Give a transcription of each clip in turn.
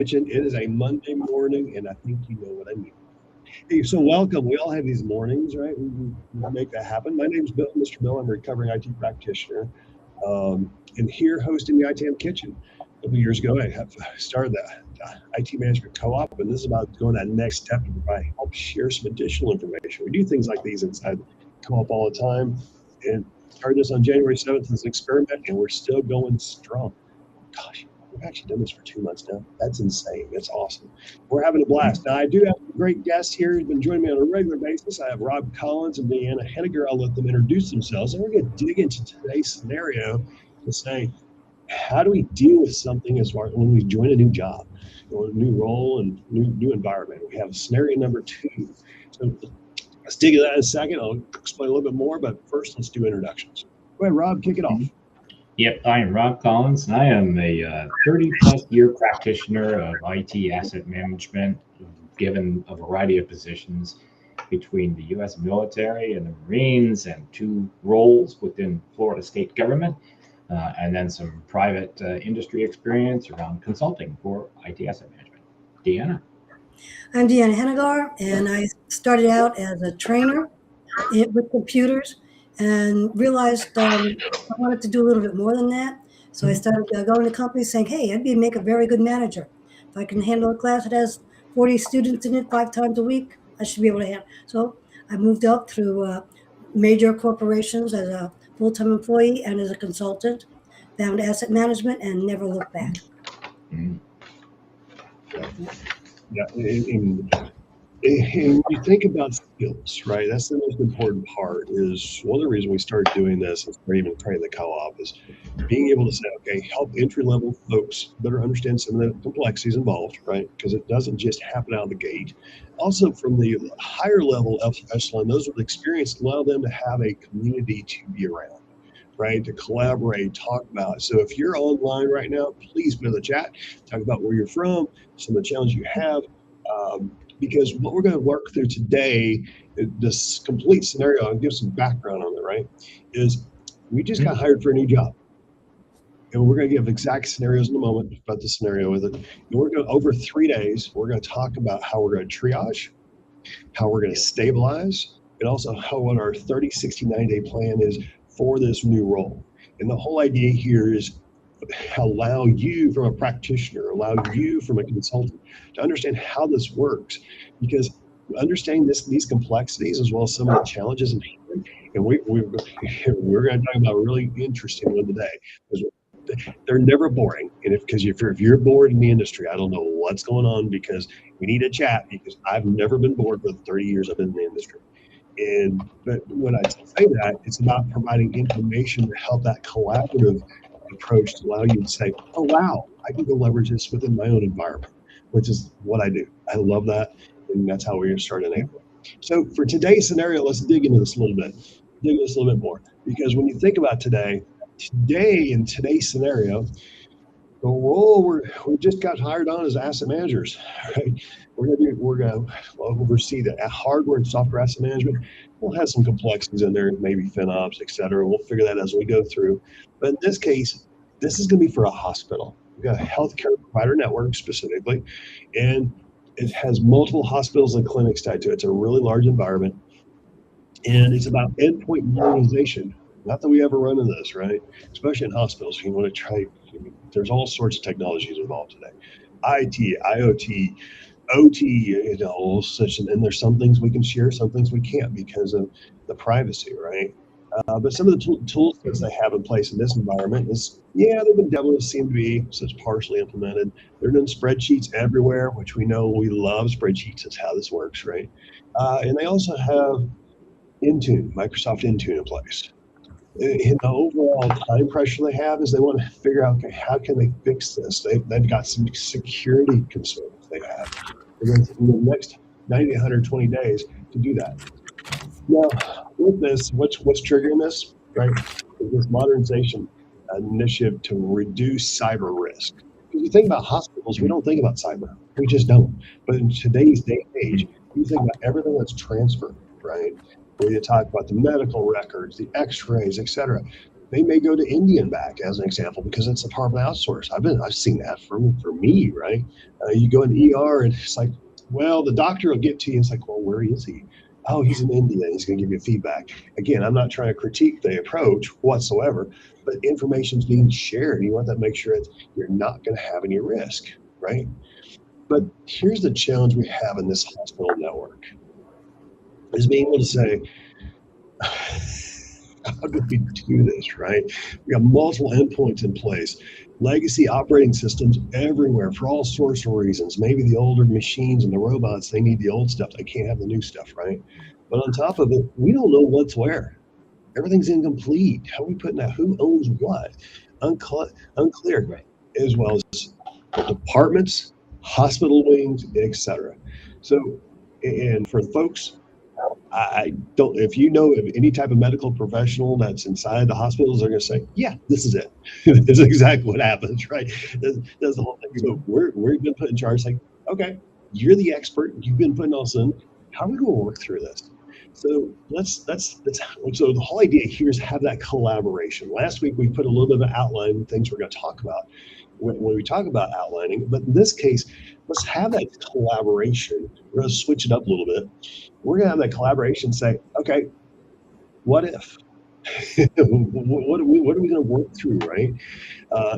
Kitchen. It is a Monday morning, and I think you know what I mean. Hey, so welcome. We all have these mornings, right? We make that happen. My name's Bill, Mr. Bill. I'm a recovering IT practitioner, and here hosting the ITAM Kitchen. A couple years ago, I have started the IT Management Co-op, and this is about going that next step to provide help share some additional information. We do things like these inside Co-op all the time, and started this on January 7th as an experiment, and we're still going strong. Gosh, we've actually done this for 2 months now. That's insane. That's awesome. We're having a blast. Now, I do have a great guest here who's been joining me on a regular basis. I have Rob Collins and Deanna Henniger. I'll let them introduce themselves, and we're going to dig into today's scenario to say, how do we deal with something as far as when we join a new job or a new role and new environment? We have scenario number 2. So let's dig into that in a second. I'll explain a little bit more, but first let's do introductions. Go ahead, Rob, kick it off. Yep, I am Rob Collins, and I am a 30-plus year practitioner of IT asset management, given a variety of positions between the U.S. military and the Marines and 2 roles within Florida state government, and then some private industry experience around consulting for IT asset management. Deanna? I'm Deanna Hennigar, and I started out as a trainer with computers and realized I wanted to do a little bit more than that. So I started going to companies saying, hey, I'd make a very good manager. If I can handle a class that has 40 students in it 5 times a week, I should be able to handle. So I moved up through major corporations as a full-time employee and as a consultant, found asset management, and never looked back. Yeah, and you think about skills, right? That's the most important part. Is one of the reasons we started doing this and even creating the co-op is being able to say, okay, help entry-level folks better understand some of the complexities involved, right? Because it doesn't just happen out of the gate. Also, from the higher level echelon, those with experience allow them to have a community to be around, right? To collaborate, talk about it. So if you're online right now, please put in the chat, talk about where you're from, some of the challenges you have. Because what we're going to work through today, this complete scenario, I'll give some background on it, right, is we just got hired for a new job. And we're going to give exact scenarios in a moment about the scenario with it. And we're going to, over 3 days, we're going to talk about how we're going to triage, how we're going to stabilize, and also what our 30, 60, 90-day plan is for this new role. And the whole idea here is allow you from a practitioner, allow you from a consultant to understand how this works, because understanding these complexities as well as some of the challenges and we're going to talk about a really interesting one today, because they're never boring. And if you're bored in the industry, I don't know what's going on, because we need a chat, because I've never been bored for the 30 years I've been in the industry. But when I say that, it's about providing information to help that collaborative approach to allow you to say, oh, wow, I can go leverage this within my own environment, which is what I do. I love that. And that's how we're going to start in April. So for today's scenario, let's dig into this a little bit more. Because when you think about today in today's scenario, the role we just got hired on as asset managers, right? We're going to oversee the hardware and software asset management. We'll have some complexities in there, maybe FinOps, et cetera. We'll figure that as we go through. But in this case, this is going to be for a hospital. We've got a healthcare provider network specifically, and it has multiple hospitals and clinics tied to it. It's a really large environment, and it's about endpoint modernization. Not that we ever run into this, right? Especially in hospitals. If you want to try, there's all sorts of technologies involved today. IT, IoT, OT, and there's some things we can share, some things we can't because of the privacy, right? But some of the tools that they have in place in this environment is, they've been developed, seem to be such partially implemented. They're doing spreadsheets everywhere, which we know we love spreadsheets. That's how this works, right? And they also have Intune, Microsoft Intune in place. And the overall time pressure they have is they want to figure out, okay, how can they fix this? They've got some security concerns they have. They're going to in the next 90 to 120 days to do that. Now, with this, what's triggering this, right, is this modernization initiative to reduce cyber risk. Because you think about hospitals, we don't think about cyber. We just don't. But in today's day and age, you think about everything that's transferred, right? We talk about the medical records, the x-rays, et cetera. They may go to India and back as an example because it's a part of the outsource. I've seen that for me, right? You go in the ER and it's like, well, the doctor will get to you. And it's like, well, where is he? Oh, he's in India. He's going to give you feedback. Again, I'm not trying to critique the approach whatsoever, but information's being shared. You want to make sure that you're not going to have any risk, right? But here's the challenge we have in this hospital network is being able to say, how do we do this, right? We have multiple endpoints in place, legacy operating systems everywhere for all sorts of reasons. Maybe the older machines and the robots, they need the old stuff. They can't have the new stuff, right? But on top of it, we don't know what's where. Everything's incomplete. How are we putting that? Who owns what? Unclear, Right. as well as departments, hospital wings, etc. So, and for folks, I don't, if you know of any type of medical professional that's inside the hospitals, they're going to say, yeah, this is it. This is exactly what happens, right? That's the whole thing. So we've been put in charge, like, okay, you're the expert. You've been putting all this in. How are we going to work through this? So so the whole idea here is have that collaboration. Last week, we put a little bit of an outline of things we're going to talk about when we talk about outlining. But in this case, let's have that collaboration. We're going to switch it up a little bit. We're going to have that collaboration say, okay, what if? what are we going to work through, right?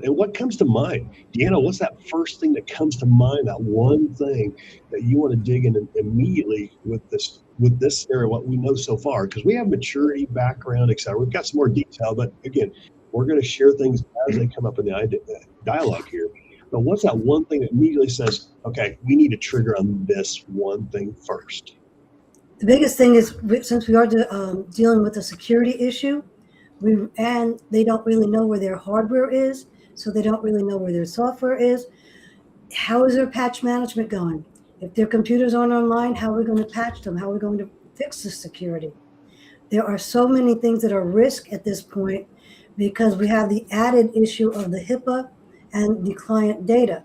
And what comes to mind? Deanna, what's that first thing that comes to mind, that one thing that you want to dig in immediately with this area, what we know so far? Because we have maturity, background, et cetera. We've got some more detail, but again, we're going to share things as they come up in the dialogue here. But what's that one thing that immediately says, okay, we need to trigger on this one thing first? The biggest thing is, since we are dealing with a security issue, and they don't really know where their hardware is, so they don't really know where their software is. How is their patch management going? If their computers aren't online, how are we going to patch them? How are we going to fix the security? There are so many things that are risk at this point because we have the added issue of the HIPAA and the client data.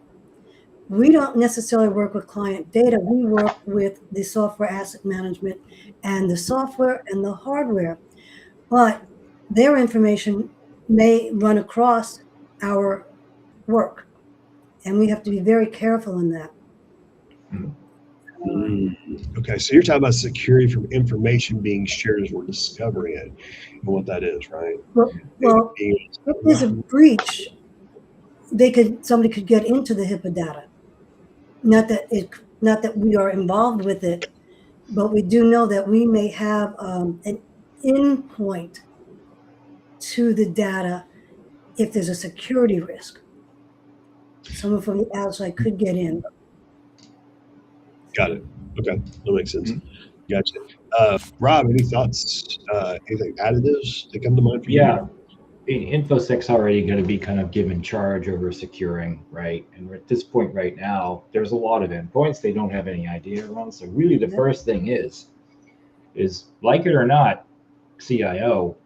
We don't necessarily work with client data. We work with the software asset management and the software and the hardware. But their information may run across our work. And we have to be very careful in that. Okay, so you're talking about security from information being shared as we're discovering it and what that is, right? Well, if there's a breach, somebody could get into the HIPAA data. Not that we are involved with it, but we do know that we may have an endpoint to the data if there's a security risk. Someone from the outside could get in. Got it. Okay, that makes sense. Gotcha. Rob, any thoughts? Anything additives that come to mind for you? Yeah. InfoSec's already going to be kind of given charge over securing, right? And we're at this point right now, there's a lot of endpoints they don't have any idea around. So really the first thing is like it or not, CIO,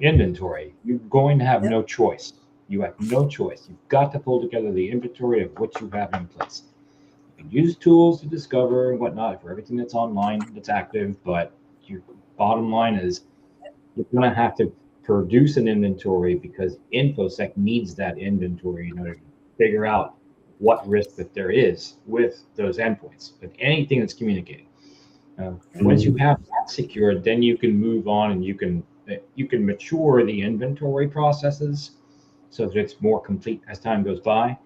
inventory. You're going to have no choice. You have no choice. You've got to pull together the inventory of what you have in place. You can use tools to discover and whatnot for everything that's online, that's active, but your bottom line is you're going to have to produce an inventory because InfoSec needs that inventory in order to figure out what risk that there is with those endpoints, with anything that's communicating. Once you have that secured, then you can move on and you can mature the inventory processes so that it's more complete as time goes by.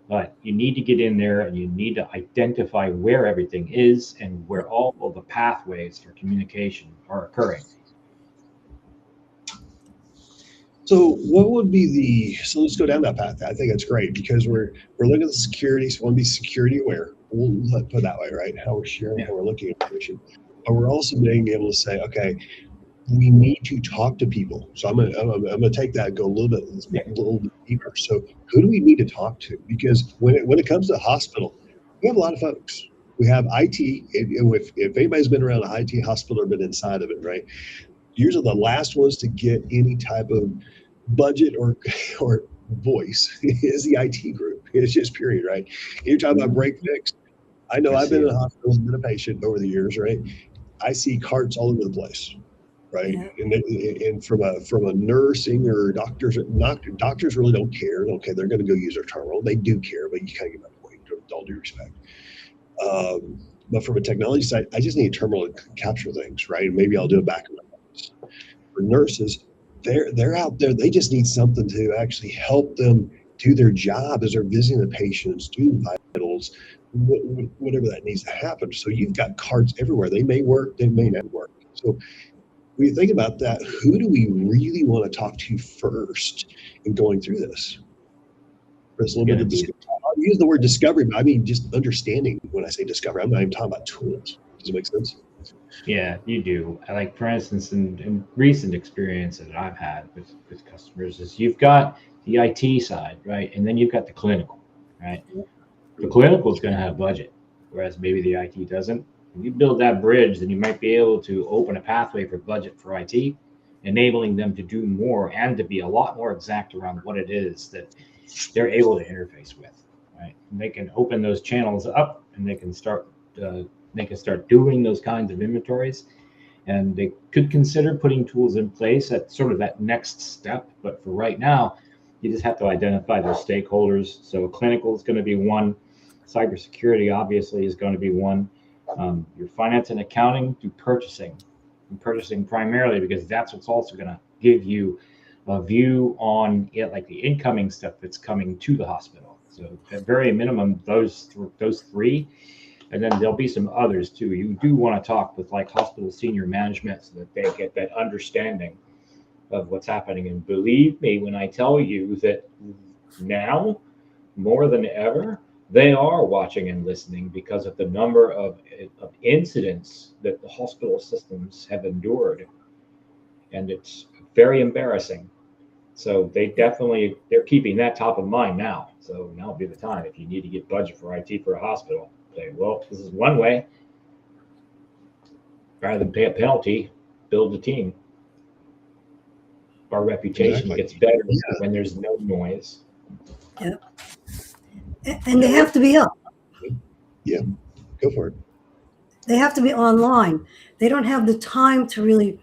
But you need to get in there and you need to identify where everything is and where all of the pathways for communication are occurring. So what would be so let's go down that path. I think that's great because we're looking at the security, so we want to be security aware. We'll put it that way, right? How we're sharing, how we're looking at information. But we're also being able to say, okay, we need to talk to people. So I'm gonna take that and go a little bit deeper. So who do we need to talk to? Because when it comes to the hospital, we have a lot of folks. We have IT. If anybody's been around an IT hospital or been inside of it, right? Usually the last ones to get any type of budget or voice is the IT group. It's just period, right? You're talking about break fix. I know I've been in a hospital and been a patient over the years, right? I see carts all over the place. right? Yeah. And from a nursing or doctors really don't care. Okay, they're going to go use their terminal. They do care, but you kind of get my point. With all due respect. But from a technology side, I just need a terminal to capture things, right? Maybe I'll do it back in my office. For nurses, they're out there. They just need something to actually help them do their job as they're visiting the patients, doing vitals, whatever that needs to happen. So you've got cards everywhere. They may work, they may not work. So when you think about that, who do we really want to talk to first in going through this? There's a little bit of discovery. I'll use the word discovery, but I mean just understanding. When I say discovery, I'm not even talking about tools. Does it make sense? Yeah, you do. Like, for instance, in recent experience that I've had with customers is you've got the IT side, right? And then you've got the clinical, right? The clinical is going to have budget, whereas maybe the IT doesn't. When you build that bridge, then you might be able to open a pathway for budget for IT, enabling them to do more and to be a lot more exact around what it is that they're able to interface with, right? And they can open those channels up, and they can start doing those kinds of inventories, and they could consider putting tools in place at sort of that next step. But for right now, you just have to identify those stakeholders. So clinical is going to be one, cybersecurity obviously is going to be one, your finance and accounting through purchasing, and purchasing primarily because that's what's also going to give you a view on it, like the incoming stuff that's coming to the hospital. So at very minimum, those three. And then there'll be some others too. You do want to talk with like hospital senior management so that they get that understanding of what's happening. And believe me when I tell you that now, more than ever, they are watching and listening because of the number of incidents that the hospital systems have endured. And it's very embarrassing. So they're keeping that top of mind now. So now would be the time if you need to get budget for IT for a hospital. Say, well, this is one way. Rather than pay a penalty, build a team. Our reputation gets better when there's no noise. Yeah. And they have to be up. Yeah, go for it. They have to be online. They don't have the time to really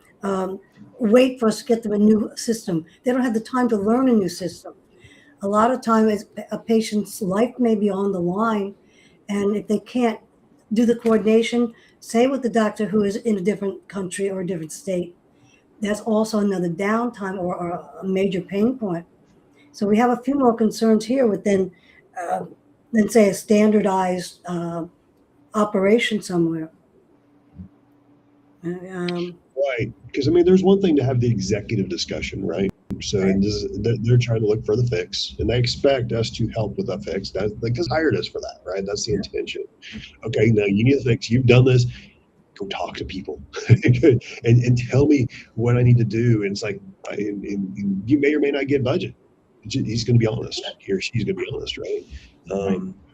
wait for us to get them a new system. They don't have the time to learn a new system. A lot of times a patient's life may be on the line, and if they can't do the coordination, say with the doctor who is in a different country or a different state, that's also another downtime or a major pain point. So we have a few more concerns here than say a standardized operation somewhere. Right, because I mean, there's one thing to have the executive discussion, right? So Right. They're trying to look for the fix, and they expect us to help with that fix. That's because hired us for that, right? That's the intention. Okay, now you need a fix. You've done this. Go talk to people and tell me what I need to do. And it's like, and you may or may not get budget. He's going to be honest. He or she's going to be honest, right?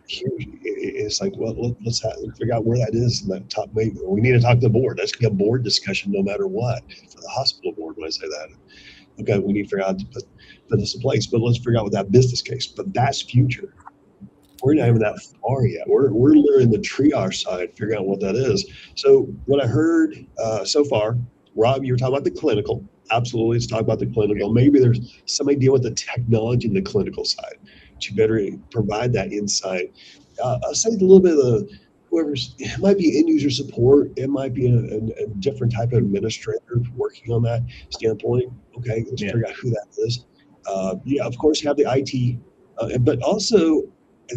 It's like, well, let's figure out where that is in that top. Maybe we need to talk to the board. That's going to be a board discussion no matter what for the hospital board. When I say that, okay, we need to figure out to put this in place, but let's figure out what that business case. But that's future. We're not even that far yet. We're literally in the triage side, figuring out what that is. So what I heard so far, Rob, you were talking about the clinical. Absolutely, let's talk about the clinical. Maybe there's some idea with the technology in the clinical side. But you better provide that insight. I'll say a little bit of the it might be end user support. It might be a different type of administrator working on that standpoint. Okay, let's figure out who that is. Of course, you have the IT, but also,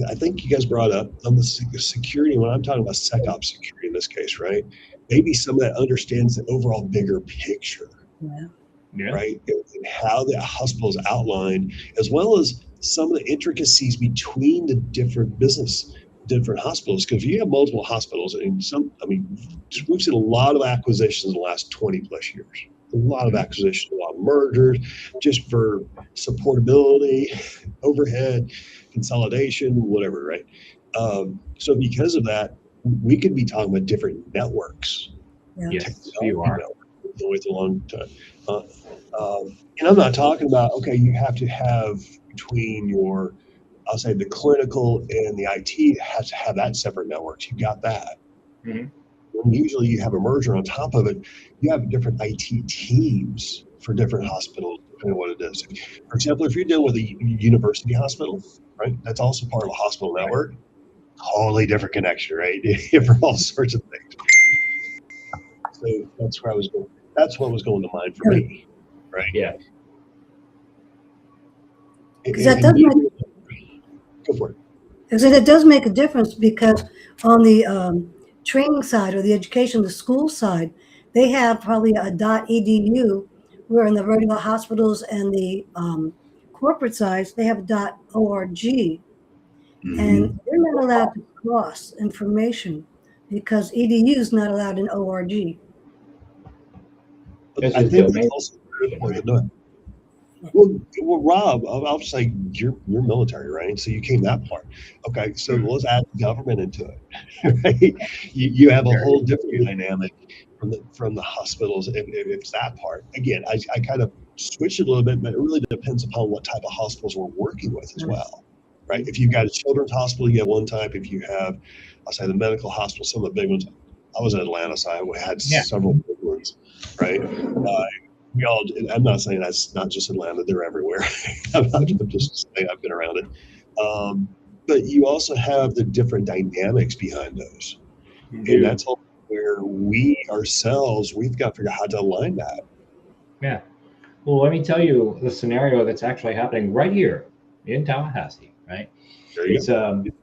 I think you guys brought up on the security, when I'm talking about SecOps security in this case, right? Maybe some of that understands the overall bigger picture, right? And how the hospital is outlined, as well as some of the intricacies between the different hospitals. Because you have multiple hospitals, and we've seen a lot of acquisitions in the last 20 plus years. A lot of acquisitions, a lot of mergers, just for supportability, overhead, consolidation, whatever, right? So because of that, we could be talking about different networks. Yes, you are. With a long time. And I'm not talking about, okay, you have to have between I'll say the clinical and the IT has to have that separate networks. You got that. Mm-hmm. when usually you have a merger on top of it, you have different IT teams for different hospitals, depending on what it is. For example, if you're dealing with a university hospital, right, that's also part of a hospital network, totally different connection, right, for all sorts of things. So that's where I was going. That's what was going to mind for me, right? Yeah. Because that does make, go for it. because it does make a difference, because on the training side or the education, the school side, they have probably a .edu, where in the regular hospitals and the corporate sides, they have a .org. And they're not allowed to cross information because EDU is not allowed in ORG. I think that's also a good point to do it. Well, Rob, I'll just say you're military, right? So you came that far. Okay, so let's add government into it, right? You have a whole different dynamic from the hospitals if it's that part. Again, I kind of switched it a little bit, but it really depends upon what type of hospitals we're working with as well, right? If you've got a children's hospital, you have one type. If you have, I'll say the medical hospital, some of the big ones. I was in Atlanta, so I had several big ones, right? I'm not saying that's not just Atlanta, they're everywhere. I'm just saying I've been around it. But you also have the different dynamics behind those. And that's all where we ourselves, we've got to figure out how to align that. Yeah. Well, let me tell you the scenario that's actually happening right here in Tallahassee, right? It's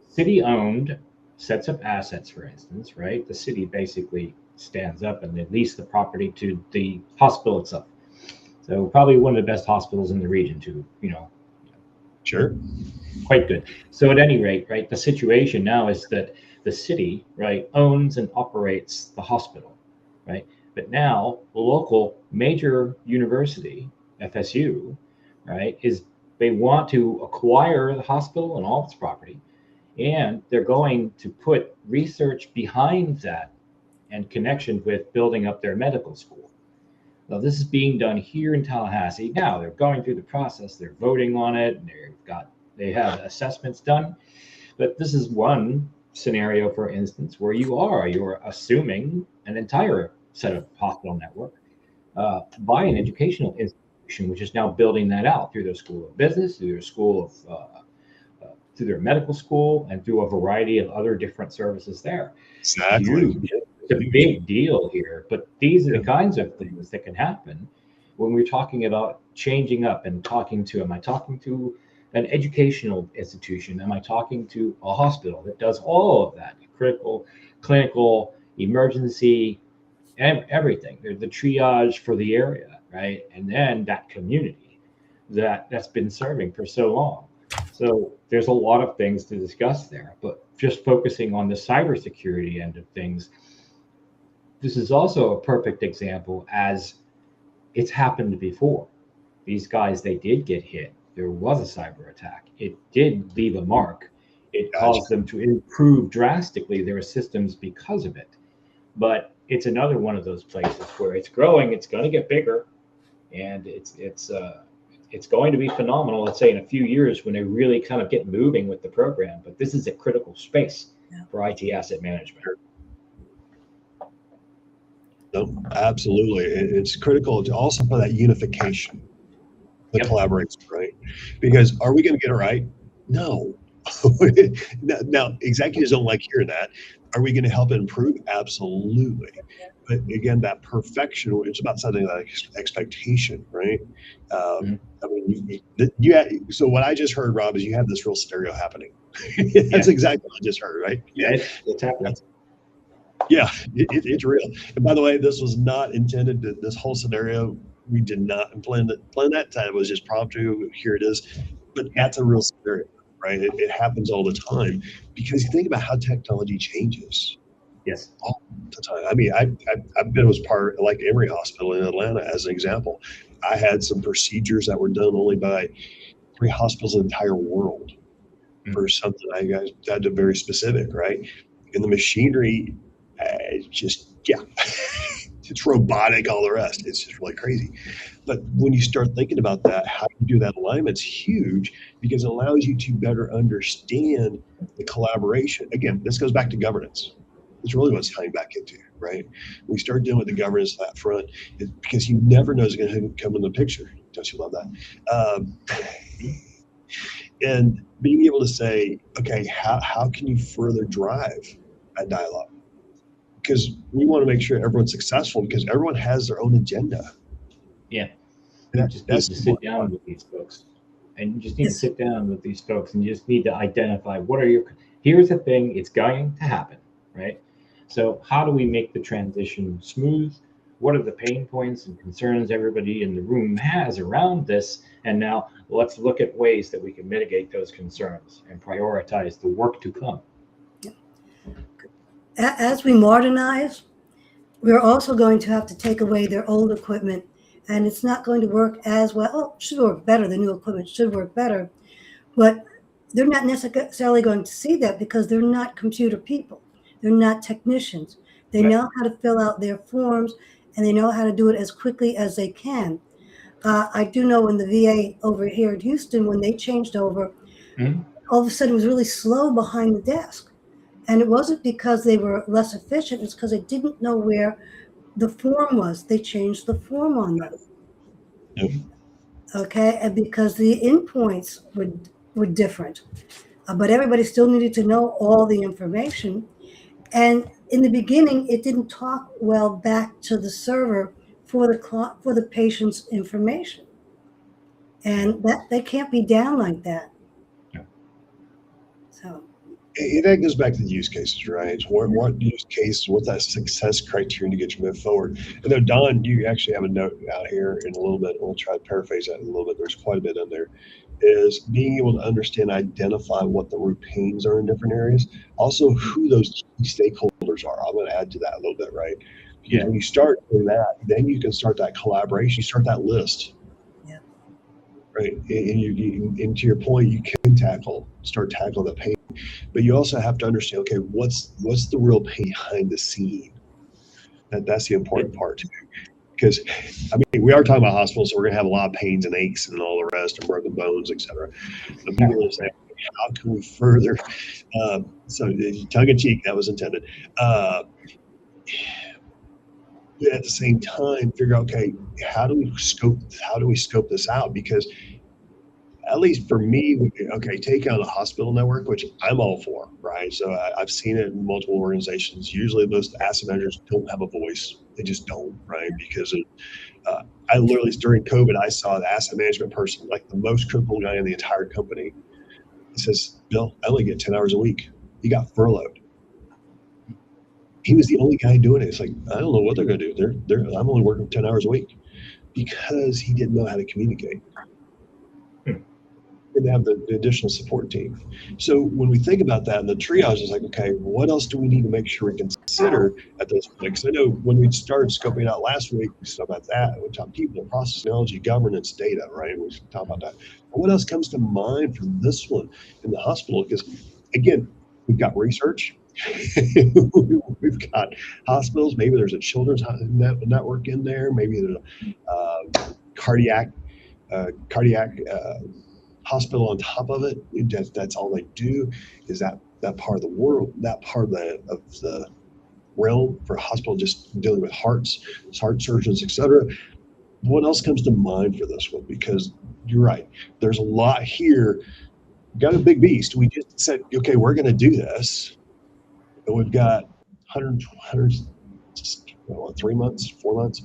city-owned sets of assets, for instance, right? The city basically stands up and they lease the property to the hospital itself. So probably one of the best hospitals in the region too, Sure. Quite good. So at any rate, right, the situation now is that the city, right, owns and operates the hospital, right? But now the local major university, FSU, right, they want to acquire the hospital and all its property, and they're going to put research behind that and connection with building up their medical school. Now, this is being done here in Tallahassee. Now they're going through the process. They're voting on it. And they have assessments done. But this is one scenario, for instance, where you're assuming an entire set of hospital network by an educational institution, which is now building that out through their school of business, through their school of, through their medical school, and through a variety of other different services there. Exactly. It's a big deal here, but these are the kinds of things that can happen when we're talking about changing up and am I talking to an educational institution? Am I talking to a hospital that does all of that, critical, clinical, emergency, and everything? There's the triage for the area, right? And then that community that's been serving for so long. So there's a lot of things to discuss there, but just focusing on the cybersecurity end of things, this is also a perfect example, as it's happened before. These guys, they did get hit. There was a cyber attack. It did leave a mark. It caused them to improve drastically their systems because of it. But it's another one of those places where it's growing. It's going to get bigger, and it's going to be phenomenal. Let's say in a few years when they really kind of get moving with the program. But this is a critical space for IT asset management. No, absolutely. It's critical to also for that unification, the collaboration, right? Because are we going to get it right? No. Now, executives don't like hearing that. Are we going to help it improve? Absolutely. But again, that perfection, it's about setting that expectation, right? I mean, so what I just heard, Rob, is you have this real stereo happening. That's exactly what I just heard, right? Yeah, it's happening. Yeah, it's real. And by the way, this was not intended to, this whole scenario, we did not plan that time. It was just prompt to, here it is. But that's a real scenario, right? It happens all the time because you think about how technology changes. Yes. All the time. I mean, I've been as part, like Emory Hospital in Atlanta, as an example. I had some procedures that were done only by 3 hospitals in the entire world for something I got to very specific, right? And the machinery, it's robotic, all the rest. It's just really crazy. But when you start thinking about that, how you do that alignment's huge because it allows you to better understand the collaboration. Again, this goes back to governance, is really what it's tying back into, right? We start dealing with the governance of that front because you never know who's going to come in the picture. Don't you love that? And being able to say, okay, how can you further drive that dialogue? Because we want to make sure everyone's successful because everyone has their own agenda. Yeah. You just need to sit down with these folks. And you just need to sit down with these folks and you just need to identify here's the thing, it's going to happen, right? So how do we make the transition smooth? What are the pain points and concerns everybody in the room has around this? And now let's look at ways that we can mitigate those concerns and prioritize the work to come. As we modernize, we're also going to have to take away their old equipment, and it's not going to work as well. Oh, it should work better. The new equipment should work better, but they're not necessarily going to see that because they're not computer people. They're not technicians. They know how to fill out their forms, and they know how to do it as quickly as they can. I do know in the VA over here in Houston, when they changed over, all of a sudden it was really slow behind the desk. And it wasn't because they were less efficient, it's because they didn't know where the form was. They changed the form on them. Yep. Okay, and because the endpoints were different. But everybody still needed to know all the information. And in the beginning, it didn't talk well back to the server for the patient's information. And that can't be down like that. Yeah. So that goes back to the use cases, right? What use case, what's that success criterion to get you move forward? And then Don, you actually have a note out here in a little bit. We'll try to paraphrase that in a little bit. There's quite a bit in there. Is being able to understand, identify what the root pains are in different areas. Also, who those key stakeholders are. I'm going to add to that a little bit, right? Because when you start doing that, then you can start that collaboration. You start that list. Yeah. Right. And to your point, you can start tackling the pain. But you also have to understand, okay, what's the real pain behind the scene? That's the important part too. Because I mean, we are talking about hospitals, so we're going to have a lot of pains and aches and all the rest, and broken bones, etc. But people will say, how can we further? So tongue in cheek, that was intended. At the same time, figure out, okay, how do we scope this out? Because at least for me, okay, take out a hospital network, which I'm all for, right? So I've seen it in multiple organizations. Usually most asset managers don't have a voice. They just don't, right? Because I literally, during COVID, I saw the asset management person, like the most critical guy in the entire company. He says, Bill, I only get 10 hours a week. He got furloughed. He was the only guy doing it. It's like, I don't know what they're going to do. I'm only working 10 hours a week because he didn't know how to communicate. Didn't have the additional support team. So when we think about that, and the triage is like, okay, what else do we need to make sure we consider at those points? I know when we started scoping out last week, we talked about that. We talked people, process, technology, governance, data, right? We talked about that. But what else comes to mind for this one in the hospital? Because again, we've got research. We've got hospitals. Maybe there's a children's network in there. Maybe there's a cardiac hospital on top of it. That's all they do is that part of the world, that part of the realm for a hospital, just dealing with heart surgeons, etc. What else comes to mind for this one? Because you're right, there's a lot here. We've got a big beast. We just said, okay, we're going to do this, and we've got 3 months, 4 months,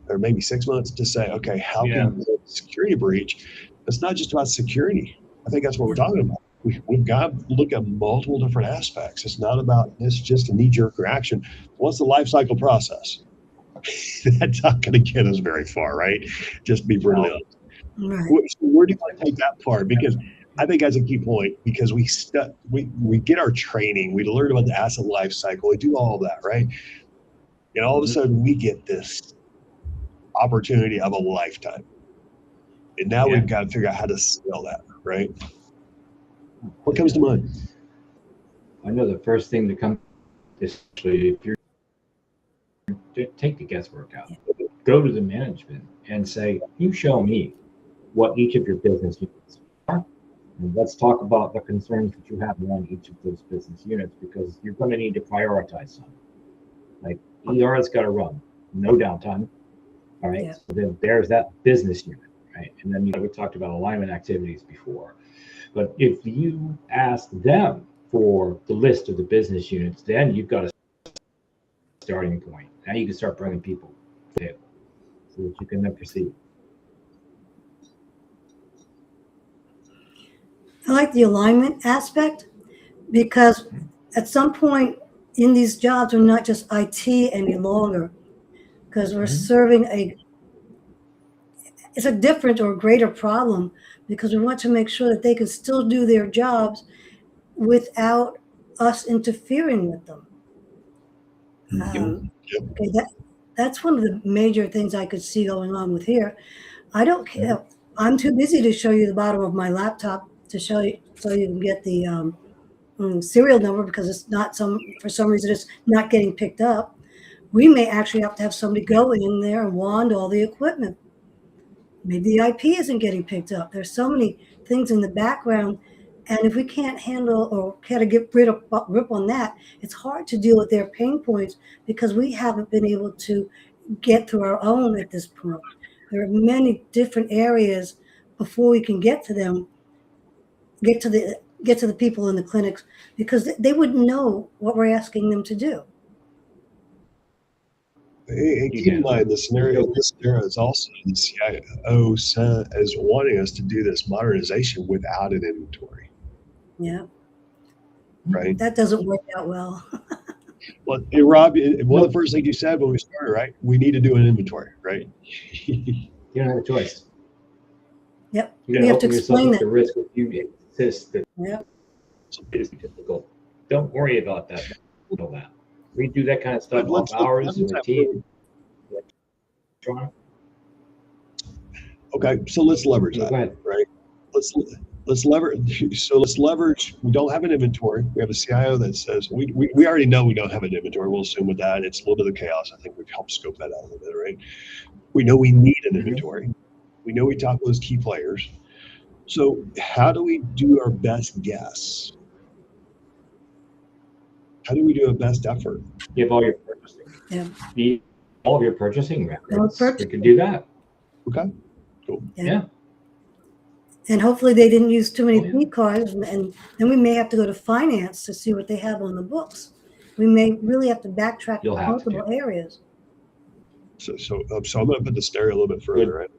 or maybe 6 months to say, okay, how can the security breach? It's not just about security. I think that's what we're talking about. We've got to look at multiple different aspects. It's not about this just a knee-jerk reaction. What's the life cycle process? That's not going to get us very far, right? Just to be brutally honest. Right. So where do you want to take that part? Because I think that's a key point, because we get our training, we learn about the asset life cycle, we do all of that, right? And all of a sudden we get this opportunity of a lifetime. And now we've got to figure out how to scale that, right? What comes to mind? I know the first thing that comes is if you're take the guesswork out. Go to the management and say, you show me what each of your business units are. And let's talk about the concerns that you have around each of those business units, because you're going to need to prioritize some. Like ER has got to run, no downtime. All right. Yeah. So then there's that business unit, right? And then we talked about alignment activities before. But if you ask them for the list of the business units, then you've got a starting point. Now you can start bringing people in so that you can then proceed. I like the alignment aspect because at some point in these jobs, we're not just IT any longer because we're serving it's a different or greater problem because we want to make sure that they can still do their jobs without us interfering with them. Okay, that's one of the major things I could see going on with here. I don't care. I'm too busy to show you the bottom of my laptop to show you so you can get the serial number because it's not for some reason it's not getting picked up. We may actually have to have somebody go in there and wand all the equipment. Maybe the IP isn't getting picked up. There's so many things in the background. And if we can't handle or kind of get grip on that, it's hard to deal with their pain points because we haven't been able to get through our own at this point. There are many different areas before we can get to them, get to the people in the clinics because they wouldn't know what we're asking them to do. Hey, keep in mind the scenario. This scenario is also the CIO is wanting us to do this modernization without an inventory. Yeah. Right. That doesn't work out well. Well, hey, Rob, one of the first things you said when we started, right? We need to do an inventory, right? You don't have a choice. Yep. You have to explain that. The risk if you insist that it is difficult. Don't worry about that. Handle that. We do that kind of stuff off hours with a team. Okay, so let's leverage that, right? Let's leverage. So let's leverage. We don't have an inventory. We have a CIO that says we already know we don't have an inventory. We'll assume with that it's a little bit of chaos. I think we've helped scope that out a little bit, right? We know we need an inventory. We know we talk to those key players. So how do we do our best guess? How do we do a best effort? You have all your purchasing. Yeah. All of your purchasing records. We could do that. Okay. Cool. Yeah. And hopefully they didn't use too many P cards, and then we may have to go to finance to see what they have on the books. We may really have to backtrack multiple areas. So I'm going to put the stereo a little bit further. Right?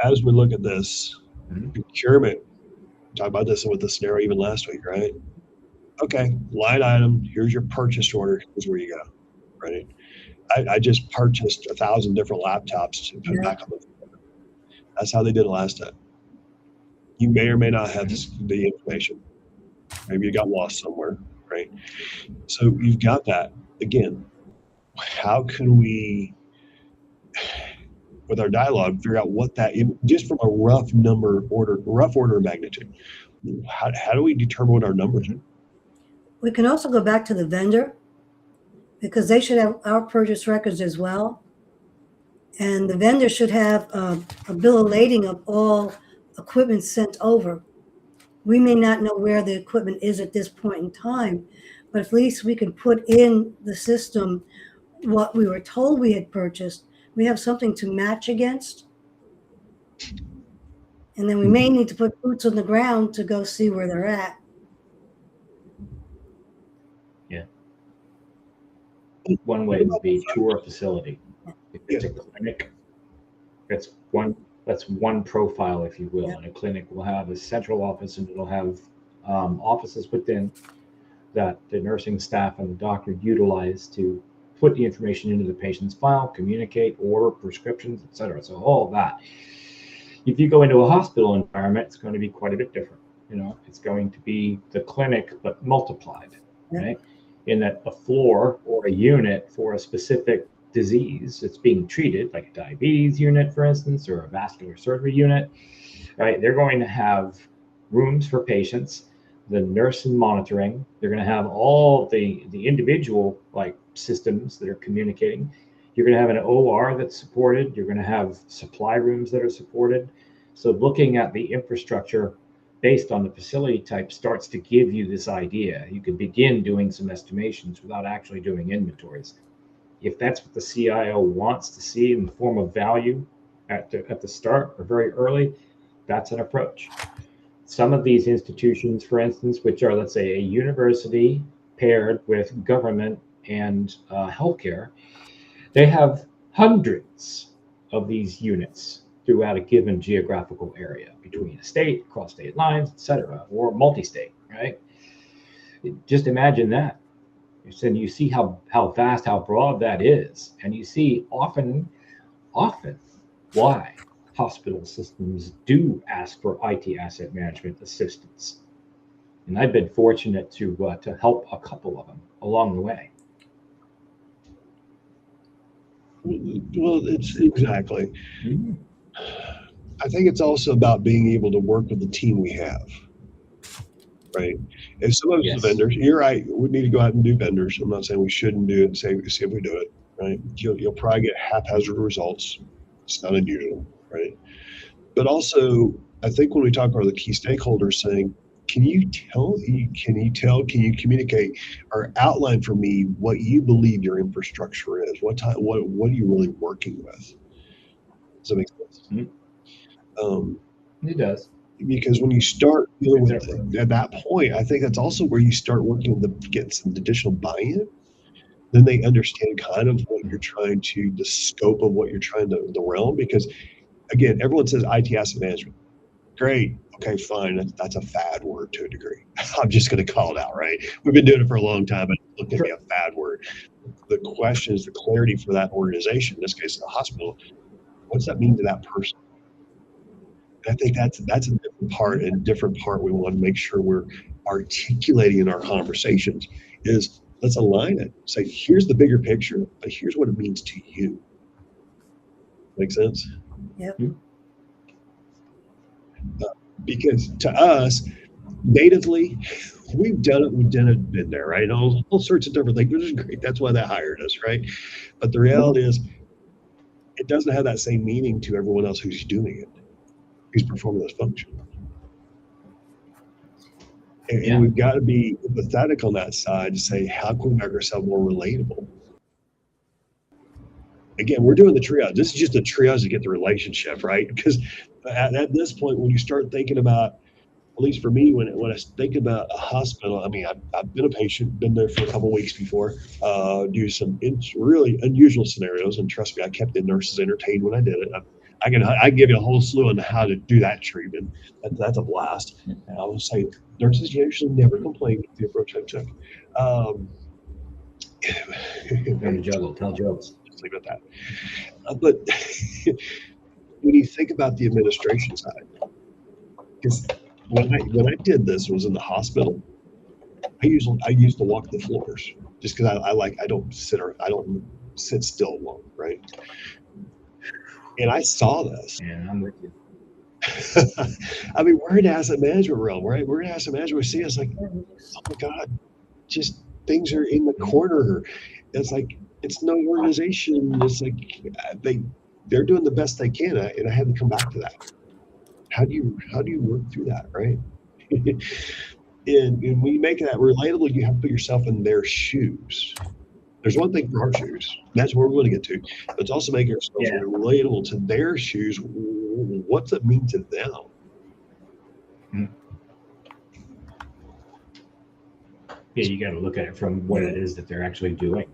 As we look at this, procurement, talked about this with the scenario even last week, right? Okay, line item, here's your purchase order, here's where you go, right? I just purchased 1,000 different laptops to put back on the floor. That's how they did it last time. You may or may not have the information. Maybe you got lost somewhere, right? So you've got that. Again, how can we, with our dialogue, figure out what that, just from a rough order of magnitude, how do we determine what our numbers are? We can also go back to the vendor because they should have our purchase records as well. And the vendor should have a bill of lading of all equipment sent over. We may not know where the equipment is at this point in time, but at least we can put in the system what we were told we had purchased. We have something to match against. And then we may need to put boots on the ground to go see where they're at. Yeah. One way would be tour a facility. If it's a clinic, that's one profile, if you will. And a clinic will have a central office, and it'll have offices within that the nursing staff and the doctor utilize to put the information into the patient's file, communicate, order prescriptions, etc. So all of that. If you go into a hospital environment, it's going to be quite a bit different. It's going to be the clinic but multiplied, right? In that a floor or a unit for a specific disease that's being treated, like a diabetes unit, for instance, or a vascular surgery unit, right? They're going to have rooms for patients, the nurse and monitoring. They're going to have all the individual systems that are communicating. You're going to have an OR that's supported. You're going to have supply rooms that are supported. So looking at the infrastructure based on the facility type, starts to give you this idea. You can begin doing some estimations without actually doing inventories. If that's what the CIO wants to see in the form of value at the start or very early, that's an approach. Some of these institutions, for instance, which are, let's say, a university paired with government and healthcare, they have hundreds of these units throughout a given geographical area between a state, across state lines, etc., or multi-state, right? Just imagine that. And you see how vast, how broad that is. And you see often why hospital systems do ask for IT asset management assistance. And I've been fortunate to help a couple of them along the way. Well, it's exactly. Mm-hmm. I think it's also about being able to work with the team we have, right? And some of Yes. the vendors, you're right, we need to go out and do vendors. I'm not saying we shouldn't do it and see if we do it, right? You'll probably get haphazard results. It's not unusual, right? But also, I think when we talk about the key stakeholders saying, can you communicate or outline for me what you believe your infrastructure is? What are you really working with? Does that make sense? Mm-hmm. It does. Because when you start dealing with at that point, I think that's also where you start working to get some additional buy-in. Then they understand kind of what you're trying to, the scope of what you're trying to, the realm. Because again, everyone says IT asset management. Great. Okay, fine. That's a fad word to a degree. I'm just going to call it out, right? We've been doing it for a long time, but it looked to be a fad word. The question is the clarity for that organization, in this case, the hospital. What does that mean to that person? I think that's a different part we want to make sure we're articulating in our conversations is let's align it. Say, here's the bigger picture, but here's what it means to you. Make sense? Yep. Because to us, natively, we've done it, been there, right? All sorts of different things, which is great. That's why they hired us, right? But the reality is, it doesn't have that same meaning to everyone else who's doing it, who's performing those functions. And we've got to be empathetic on that side to say, how can we make ourselves more relatable? Again, we're doing the triage. This is just a triage to get the relationship, right? Because at this point, when you start thinking about, at least for me, when I think about a hospital, I mean, I've been a patient, been there for a couple of weeks before, do some really unusual scenarios. And trust me, I kept the nurses entertained when I did it. I can give you a whole slew on how to do that treatment. That's a blast. And I will say, nurses usually never complain with the approach I took. Tell jokes. Just leave it at that. But when you think about the administration side, because when I did this, it was in the hospital. I used to walk the floors just because I don't sit still long, right? And I saw this. Yeah, I'm with you. I mean, we're in asset management realm, right? We're in asset management. We see us like, oh my God, just things are in the corner. It's like it's no organization. It's like they're doing the best they can, and I had to come back to that. How do you work through that, right? And when you make that relatable, you have to put yourself in their shoes. There's one thing for our shoes. That's where we're going to get to. But it's also making ourselves relatable to their shoes. What's it mean to them? Yeah, you got to look at it from what it is that they're actually doing.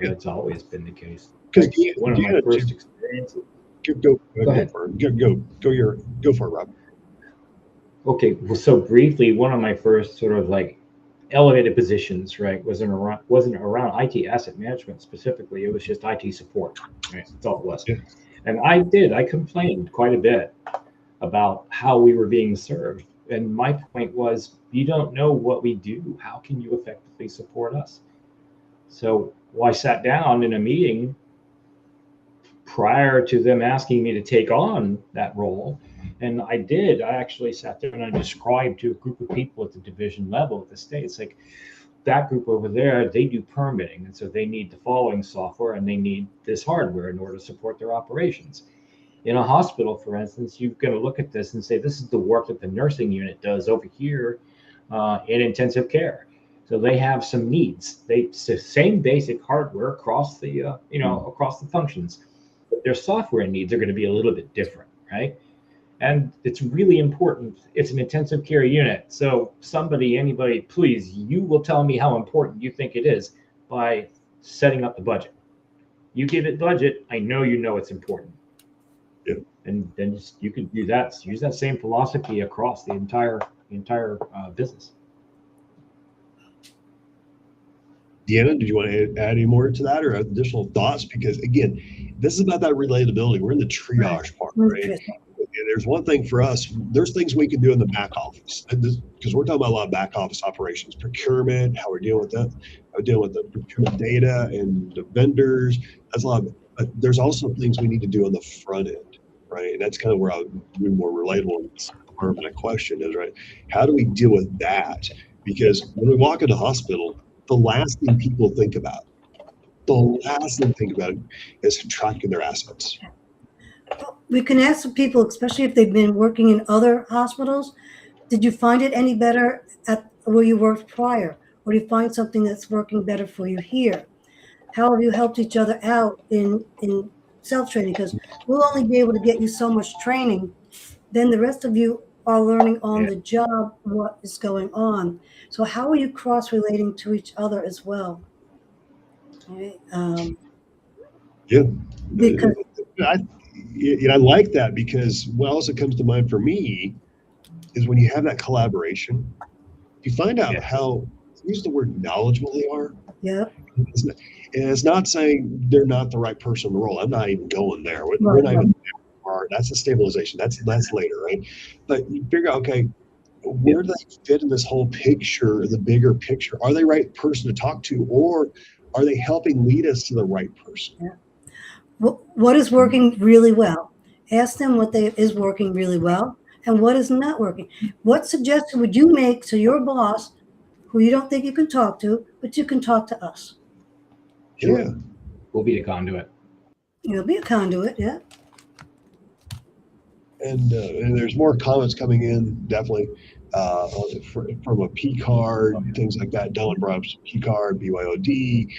That's always been the case. Because one of my first experiences. Go ahead. Go for it, Rob. Okay, well, so briefly, one of my first sort of like elevated positions, right, wasn't around IT asset management specifically. It was just IT support, right? That's all it was. Yeah. And I complained quite a bit about how we were being served. And my point was, you don't know what we do. How can you effectively support us? So I sat down in a meeting prior to them asking me to take on that role. And I actually sat there and I described to a group of people at the division level at the state. It's like that group over there, they do permitting. And so they need the following software and they need this hardware in order to support their operations. In a hospital, for instance, you've got to look at this and say, this is the work that the nursing unit does over here in intensive care. So they have some needs. Same basic hardware across the across the functions, but their software needs are going to be a little bit different, right? And it's really important. It's an intensive care unit. So anybody, please, you will tell me how important you think it is by setting up the budget. You give it budget, I know you know it's important. Yeah. And then you can use that same philosophy across the entire business. Deanna, did you want to add any more to that or additional thoughts? Because again, this is about that relatability. We're in the triage part, right? And there's one thing for us, there's things we can do in the back office, because we're talking about a lot of back office operations, procurement, how we're dealing with that, how we're dealing with the procurement data and the vendors. That's a lot of it. But there's also things we need to do on the front end, right? And that's kind of where I'll be more relatable. Part of my question is, right, how do we deal with that? Because when we walk into the hospital, the last thing people think about, is tracking their assets. We can ask the people, especially if they've been working in other hospitals, did you find it any better at where you worked prior? Or do you find something that's working better for you here? How have you helped each other out in self-training? Because we'll only be able to get you so much training. Then the rest of you are learning on the job what is going on. So how are you cross-relating to each other as well? Right? Because I like that, because what also comes to mind for me is when you have that collaboration, you find out how, use the word, knowledgeable they are. Yeah. And it's not saying they're not the right person in the role. I'm not even going there. We're not even there. That's a stabilization. That's later, right? But you figure out, okay, where do they fit in this whole picture, the bigger picture? Are they the right person to talk to, or are they helping lead us to the right person? Yeah. What is working really well? Ask them what is working really well and what is not working. What suggestion would you make to your boss, who you don't think you can talk to, but you can talk to us? Sure. Yeah. We'll be a conduit. You'll be a conduit, yeah. And there's more comments coming in, definitely, from a P card, things like that. Dylan brought up P card, BYOD.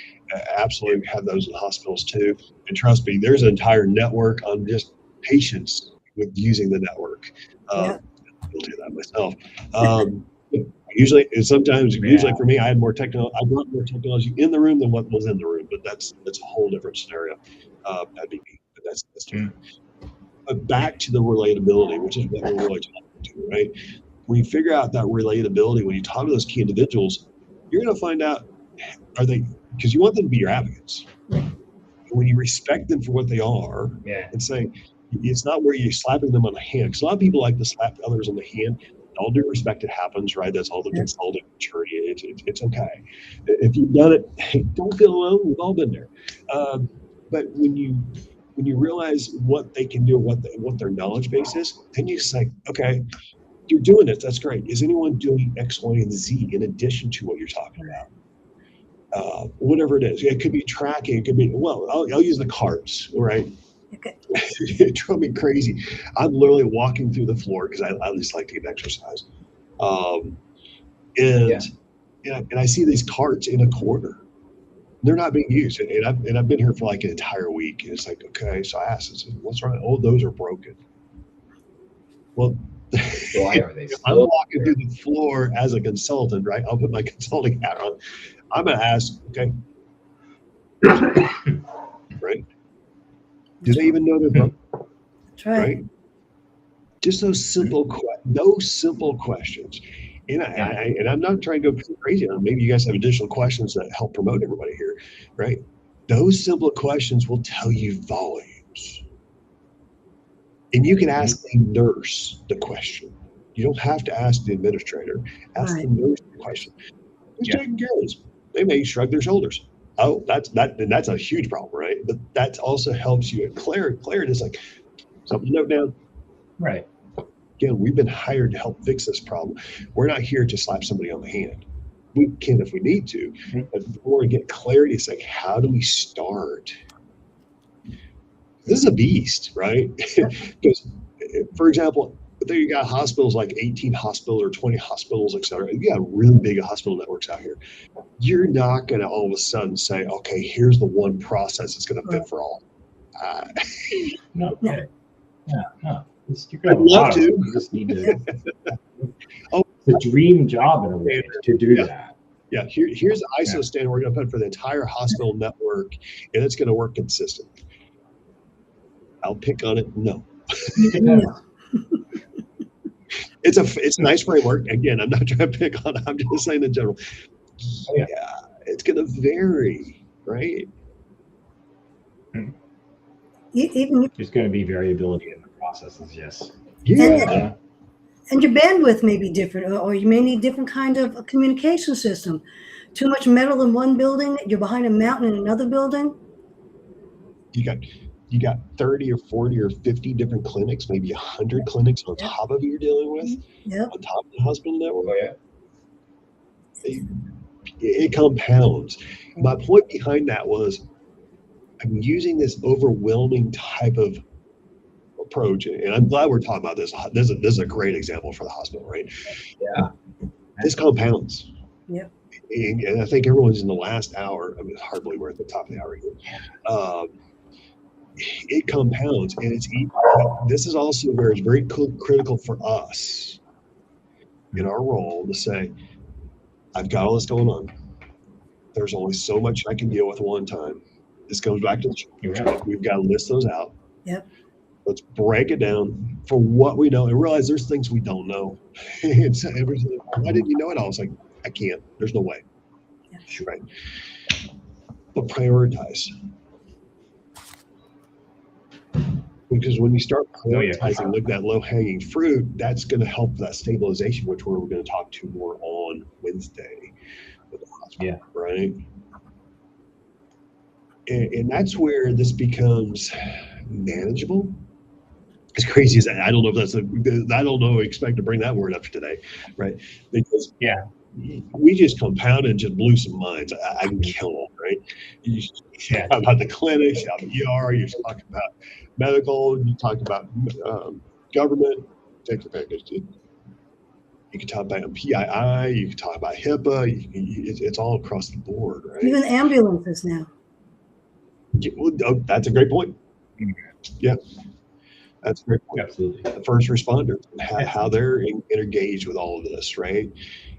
Absolutely have those in hospitals too. And trust me, there's an entire network on just patients with using the network. I'll do that myself. Usually for me, I brought more technology in the room than what was in the room, but that's a whole different scenario. That'd be me, but that's different. But back to the relatability, which is what we're really talking to, right? When you figure out that relatability, when you talk to those key individuals, you're going to find out, because you want them to be your advocates. And when you respect them for what they are, and say, it's not where you're slapping them on the hand. Because a lot of people like to slap others on the hand. All due respect, it happens, right? That's all the consulting maturity. It's okay. If you've done it, hey, don't feel alone. We've all been there. But when you realize what they can do, what their knowledge base is, then you say, okay, you're doing it. That's great. Is anyone doing X, Y, and Z in addition to what you're talking about? Whatever it is. It could be tracking. It could be, I'll use the carts, right? Okay. It drove me crazy. I'm literally walking through the floor because I just like to get exercise. And I see these carts in a corner. They're not being used, and I've been here for like an entire week. And it's like, okay, so I asked, what's wrong? Oh, those are broken. Well, why are they? I'm walking through the floor as a consultant, right? I'll put my consulting hat on. I'm gonna ask, okay, right? Do they even know they're broken? That's right. Just those simple questions. And I'm not trying to go crazy on. Maybe you guys have additional questions that help promote everybody here, right? Those simple questions will tell you volumes. And you can ask the nurse the question. You don't have to ask the administrator. Ask the nurse the question. Who's taking care of this? They may shrug their shoulders. Oh, that's a huge problem, right? But that also helps you. Clarity is like something to note down. Right. Again, we've been hired to help fix this problem. We're not here to slap somebody on the hand. We can if we need to, but we want to get clarity. It's like, how do we start? this is a beast, right? Because, for example, there you got hospitals like 18 hospitals or 20 hospitals, et cetera. You got really big hospital networks out here. You're not going to all of a sudden say, okay, here's the one process that's going to fit for all. No. No. No. You I'd can have a love lot of to. them. You just need to. Oh, the dream job in a way to do that. Yeah, here's the ISO standard we're going to put for the entire hospital network, and it's going to work consistently. I'll pick on it. No. No. It's a nice framework. Again, I'm not trying to pick on it. I'm just saying in general. Yeah, it's going to vary, right? Even There's going to be variability in the processes. Yes. Yeah. and your bandwidth may be different, or you may need different kind of communication system. Too much metal in one building, you're behind a mountain in another building. You got 30 or 40 or 50 different clinics, maybe 100 clinics on top of you're dealing with, on top of the hospital network. Oh, yeah. It compounds. My point behind that was I'm using this overwhelming type of approach, and I'm glad we're talking about this. This is a great example for the hospital, right? Yeah. This compounds. Yep. And I think everyone's in the last hour. I mean, it's hardly we're at the top of the hour here. It compounds, and this is also where it's very critical for us in our role to say, I've got all this going on. There's only so much I can deal with at one time. This goes back to the chart. We've got to list those out. Yep. Let's break it down for what we know and realize there's things we don't know. It's, why didn't you know it all? It's like, I can't. There's no way. Yeah. Right. But prioritize. Because when you start prioritizing, look at that low-hanging fruit, that's going to help that stabilization, which we're going to talk to more on Wednesday with the hospital, right? And that's where this becomes manageable. As crazy as that, I don't know if that's I don't know, expect to bring that word up today, right? Because we just compounded and just blew some minds. I can kill them, right? You talk about the clinics, you talk about ER, you talk about medical, you talk about government, take your package. You can talk about PII, you can talk about HIPAA, it's all across the board, right? Even ambulances now. Oh, that's a great point. Yeah. That's a great point. Absolutely. The first responders, how they're engaged with all of this, right?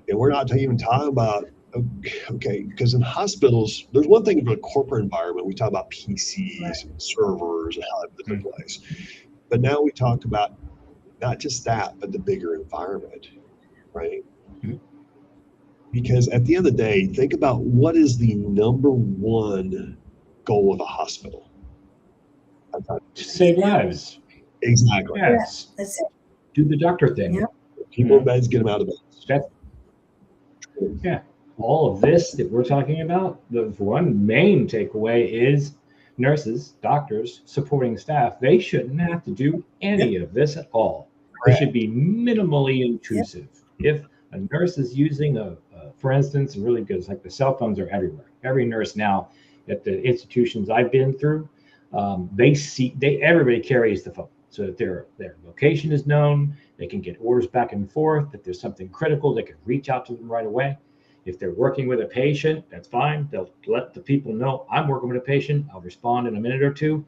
And we're not even talking about, okay, because in hospitals, there's one thing about a corporate environment. We talk about PCs and servers and how that took place. But now we talk about not just that, but the bigger environment, right? Because at the end of the day, think about what is the number one goal of a hospital? To save lives. Exactly. Yes. That's it. Do the doctor thing. Yep. People in beds, get them out of bed. All of this that we're talking about, the one main takeaway is nurses, doctors, supporting staff, they shouldn't have to do any of this at all. They should be minimally intrusive. If a nurse is using for instance, really good, it's like the cell phones are everywhere. Every nurse now at the institutions I've been through, everybody carries the phone so that their location is known. They can get orders back and forth. If there's something critical, they can reach out to them right away. If they're working with a patient, that's fine. They'll let the people know, I'm working with a patient. I'll respond in a minute or two.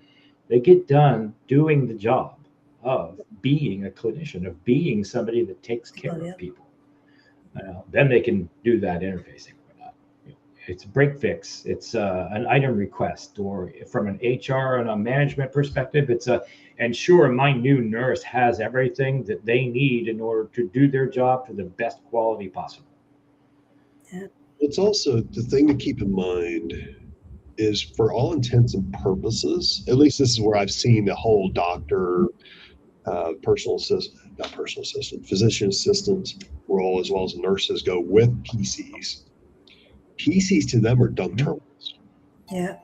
They get done doing the job of being a clinician, of being somebody that takes care of people. Then they can do that interfacing. It's a break fix. It's an item request, or from an HR and a management perspective, and sure, my new nurse has everything that they need in order to do their job to the best quality possible. It's also the thing to keep in mind is, for all intents and purposes, at least this is where I've seen the whole doctor, physician assistants role, as well as nurses go with PCs. PCs to them are dumb terminals. Yeah.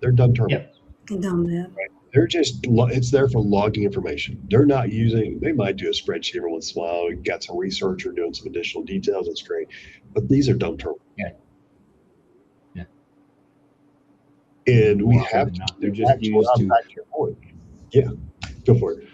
They're dumb terminals. Dumb, yeah. Right? They're just, it's there for logging information. They're not using, they might do a spreadsheet every once in a while. We got some researcher doing some additional details. That's great. But these are dumb terminals. And we More often have than to not, they're get just back to, used to. back to your point. Yeah, go for it.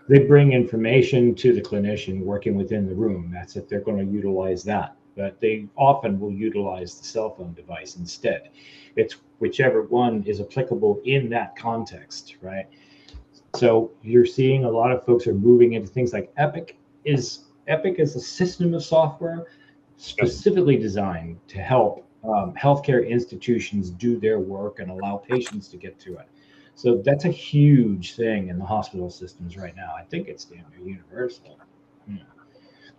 They bring information to the clinician working within the room. That's if they're going to utilize that. But they often will utilize the cell phone device instead. It's whichever one is applicable in that context, right? So you're seeing a lot of folks are moving into things like Epic is a system of software specifically designed to help healthcare institutions do their work and allow patients to get to it. So that's a huge thing in the hospital systems right now. I think it's damn near universal. Yeah.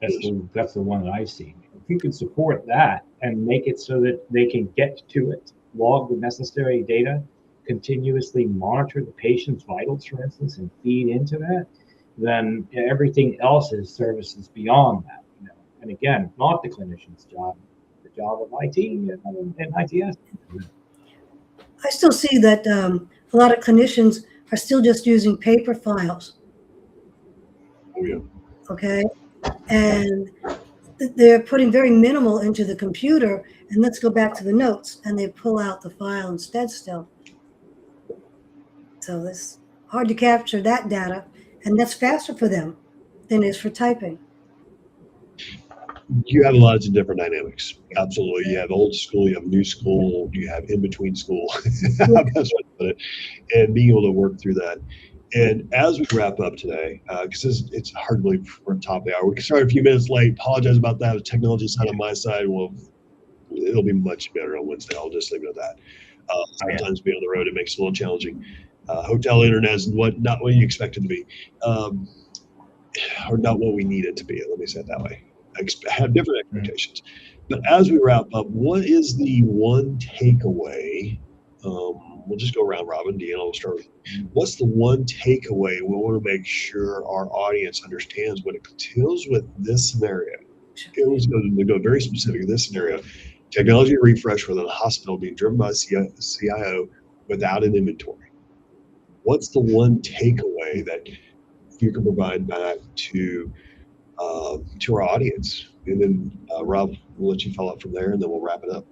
That's the one that I've seen. If you could support that and make it so that they can get to it, log the necessary data, continuously monitor the patient's vitals, for instance, and feed into that, then everything else is services beyond that. And again, not the clinician's job, the job of IT and ITS. I still see that a lot of clinicians are still just using paper files. Oh, yeah. Okay. And they're putting very minimal into the computer, and let's go back to the notes, and they pull out the file instead still. So it's hard to capture that data, and that's faster for them than it is for typing. You have lots of different dynamics. Absolutely. You have old school, you have new school, you have in between school. Best way to put it. And being able to work through that. And as we wrap up today, because it's hard to believe we're at the top of the hour. We started a few minutes late. Apologize about that. The technology side on my side. Well, it'll be much better on Wednesday. I'll just leave it at that. Sometimes being on the road, it makes it a little challenging. Hotel internet is not what you expect it to be, or not what we need it to be. Let me say it that way. I have different expectations. But as we wrap up, what is the one takeaway? We'll just go around robin. Deanna, we'll start with what's the one takeaway we want to make sure our audience understands when it deals with this scenario? We go very specific. This scenario, technology refresh within a hospital being driven by CIO without an inventory. What's the one takeaway that you can provide back to our audience? And then Rob, we'll let you follow up from there, and then we'll wrap it up.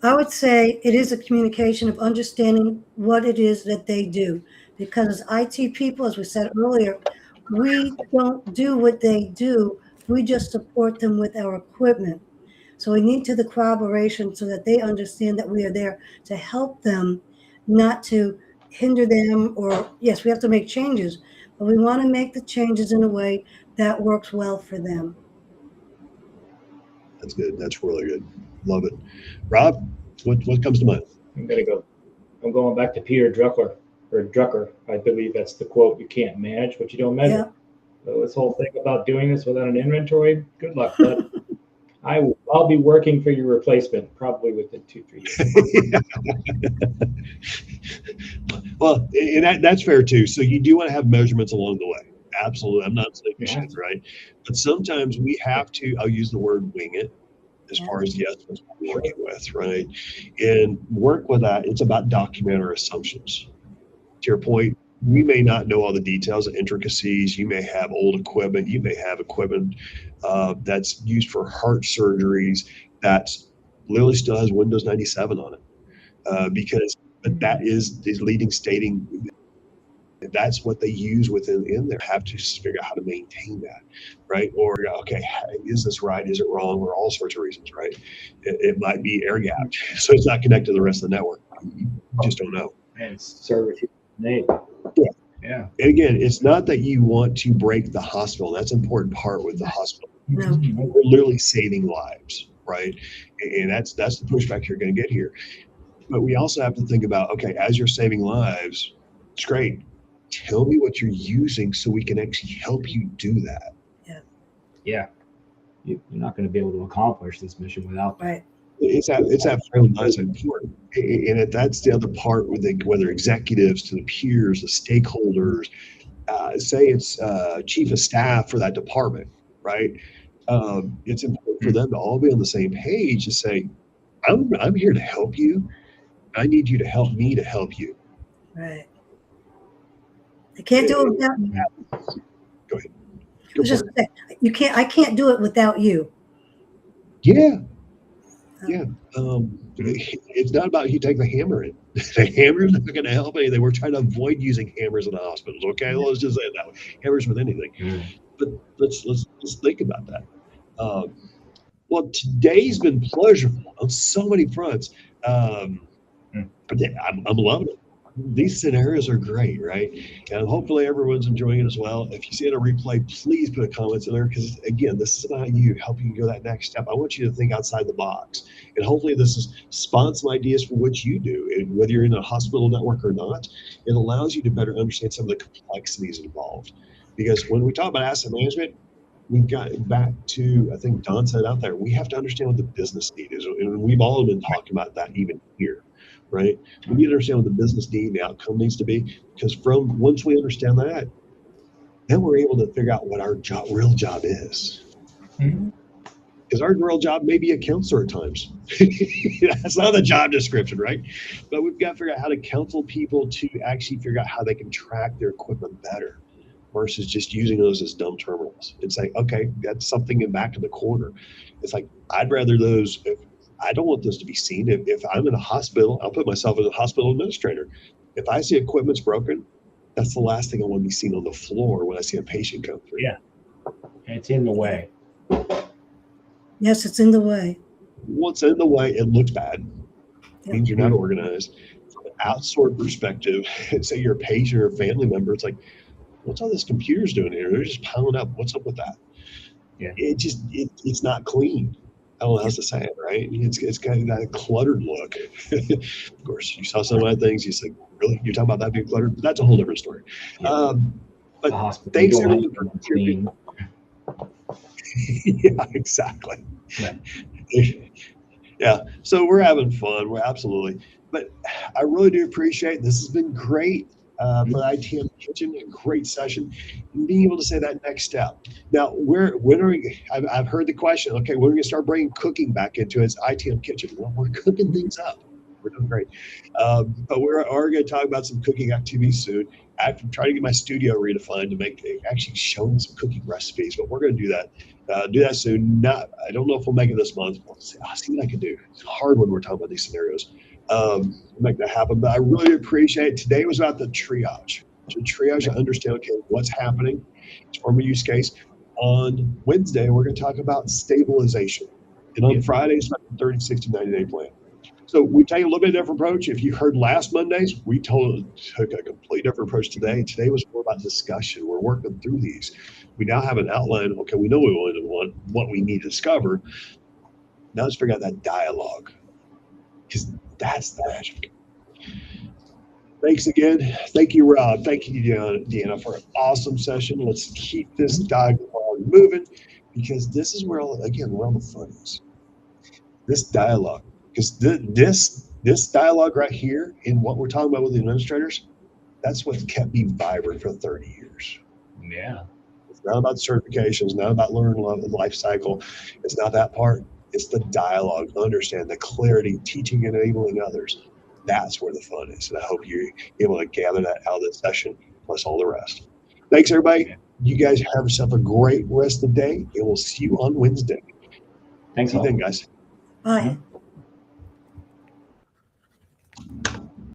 I would say it is a communication of understanding what it is that they do. Because as IT people, as we said earlier, we don't do what they do. We just support them with our equipment. So we need to the collaboration so that they understand that we are there to help them, not to hinder them. Or yes, we have to make changes, but we want to make the changes in a way that works well for them. That's good. That's really good. Love it. Rob, what comes to mind? I'm gonna go. I'm going back to Peter Drucker or Drucker. I believe that's the quote. You can't manage what you don't measure. Yeah. So this whole thing about doing this without an inventory, good luck, bud. I'll be working for your replacement probably within 2-3 years. Well, and that's fair too. So you do want to have measurements along the way. Absolutely. I'm not saying you should, right? But sometimes we have to, I'll use the word wing it as far as the estimates we're working with, right? And work with that. It's about document our assumptions. To your point, we may not know all the details and intricacies. You may have old equipment. You may have equipment that's used for heart surgeries that literally still has Windows 97 on it, but that is the leading stating that's what they use in there. Have to figure out how to maintain that, right? Or okay, is this right? Is it wrong? Or all sorts of reasons, right? It might be air gapped, so it's not connected to the rest of the network. You just don't know. And service. Yeah. And again, it's not that you want to break the hospital. That's an important part with the hospital. No. We're literally saving lives, right? And that's the pushback you're going to get here. But we also have to think about, okay, as you're saving lives, it's great. Tell me what you're using so we can actually help you do that. Yeah. You're not going to be able to accomplish this mission without that. Right. It's that fairly nice and important. And that's the other part with whether executives to the peers, the stakeholders, say it's chief of staff for that department, right? It's important for them to all be on the same page to say, I'm here to help you. I need you to help me to help you. Right. They can't do it without you. Go ahead. I can't do it without you. Yeah. Yeah. It's not about you take the hammer in. The hammer's not going to help anything. We're trying to avoid using hammers in the hospitals. Okay, let's just say it that way. Hammers with anything. But let's think about that. Well, today's been pleasurable on so many fronts. I'm loving it. These scenarios are great, right? And hopefully everyone's enjoying it as well. If you see it a replay, please put comments in there because, again, this is about you, helping you go that next step. I want you to think outside the box. And hopefully this is spawn some ideas for what you do. And whether you're in a hospital network or not, it allows you to better understand some of the complexities involved. Because when we talk about asset management, we've got back to, I think Don said out there, we have to understand what the business need is. And we've all been talking about that even here, right? We need to understand what the business need and the outcome needs to be, because once we understand that, then we're able to figure out what our real job is. Because our real job may be a counselor at times. That's not the job description, right? But we've got to figure out how to counsel people to actually figure out how they can track their equipment better, versus just using those as dumb terminals and say, okay, that's something in back of the corner. It's like, I'd rather I don't want those to be seen. If I'm in a hospital, I'll put myself as a hospital administrator. If I see equipment's broken, that's the last thing I want to be seen on the floor when I see a patient come through. Yeah, it's in the way. Yes, it's in the way. Once in the way, it looks bad. It means you're not organized. From an outsourced perspective, say you're a patient or a family member, it's like, what's all this computers doing here? They're just piling up. What's up with that? Yeah. It's not clean. I don't know how else to say it, right? It's got that cluttered look. Of course, you saw some of my things. You said, really? You're talking about that being cluttered? But that's a whole different story. Yeah. But thanks everyone for clean. Yeah, exactly. Yeah. So we're having fun. We're absolutely. But I really do appreciate this. Has been great. For the ITAM Kitchen, a great session, and being able to say that next step. Now, when are we? I've heard the question. Okay, when are we going to start bringing cooking back into it? It's ITAM Kitchen. Well, we're cooking things up. We're doing great, but we're going to talk about some cooking activities soon. I'm trying to get my studio redefined to make actually showing some cooking recipes, but we're going to do that. Do that soon. I don't know if we'll make it this month. I'll see what I can do. It's hard when we're talking about these scenarios. Make that happen. But I really appreciate it. Today was about the triage. To triage and understand, okay, what's happening from a use case. On Wednesday, we're going to talk about stabilization. And on Friday, it's about the 30, 60, 90-day plan. So we take a little bit different approach. If you heard last Mondays, we took a complete different approach today. Today was more about discussion. We're working through these. We now have an outline. Okay, we know what we need to discover. Now let's figure out that dialogue, because that's the magic. Thanks again. Thank you, Rob. Thank you, Deanna, for an awesome session. Let's keep this dialogue moving, because this is where all the fun is. This dialogue, because this dialogue right here in what we're talking about with the administrators, that's what's kept me vibrant for 30 years. Yeah. It's not about certifications, not about learning life cycle. It's not that part. It's the dialogue, understand the clarity, teaching and enabling others. That's where the fun is. And I hope you're able to gather that out of this session, plus all the rest. Thanks, everybody. Yeah. You guys have yourself a great rest of the day, and we'll see you on Wednesday. Thanks. See you then, guys. Bye.